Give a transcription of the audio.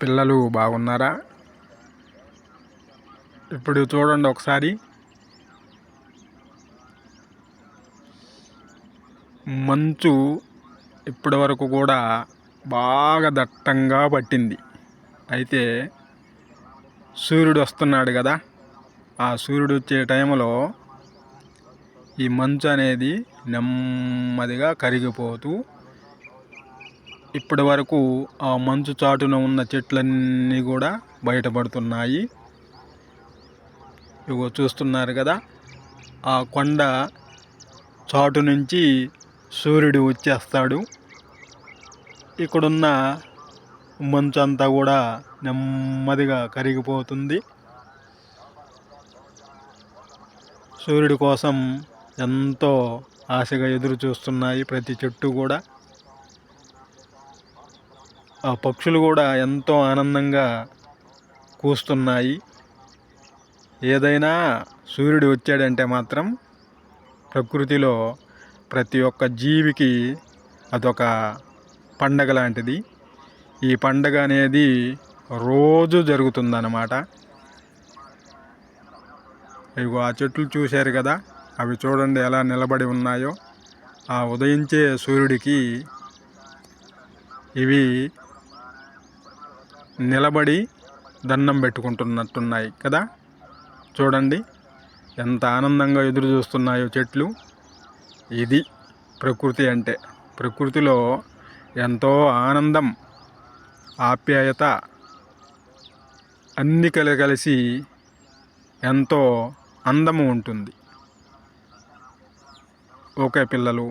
పిల్లలు బాగున్నారా? ఇప్పుడు చూడండి ఒకసారి, మంచు ఇప్పటి వరకు కూడా బాగా దట్టంగా పట్టింది. అయితే సూర్యుడు వస్తున్నాడు కదా, ఆ సూర్యుడు వచ్చే టైంలో ఈ మంచు అనేది నెమ్మదిగా కరిగిపోతూ ఇప్పటి వరకు ఆ మంచు చాటున ఉన్న చెట్లన్నీ కూడా బయటపడుతున్నాయి. ఇగో చూస్తున్నారు కదా, ఆ కొండ చాటు నుంచి సూర్యుడు వచ్చేస్తాడు. ఇక్కడున్న మంచు అంతా కూడా నెమ్మదిగా కరిగిపోతుంది. సూర్యుడి కోసం ఎంతో ఆశగా ఎదురు చూస్తున్నాయి ప్రతి చెట్టు కూడా. ఆ పక్షులు కూడా ఎంతో ఆనందంగా కూస్తున్నాయి. ఏదైనా సూర్యుడు వచ్చాడంటే మాత్రం ప్రకృతిలో ప్రతి ఒక్క జీవికి అదొక పండగ లాంటిది. ఈ పండగ అనేది రోజు జరుగుతుందన్నమాట. ఇగో ఆ చెట్లు చూశారు కదా, అవి చూడండి ఎలా నిలబడి ఉన్నాయో. ఆ ఉదయించే సూర్యుడికి ఇవి నిలబడి దండం పెట్టుకుంటున్నట్టున్నాయి కదా. చూడండి ఎంత ఆనందంగా ఎదురు చూస్తున్నాయో చెట్లు. ఇది ప్రకృతి అంటే. ప్రకృతిలో ఎంతో ఆనందం, ఆప్యాయత అన్నీ కలిసి ఎంతో అందము ఉంటుంది. ఓకే పిల్లలు.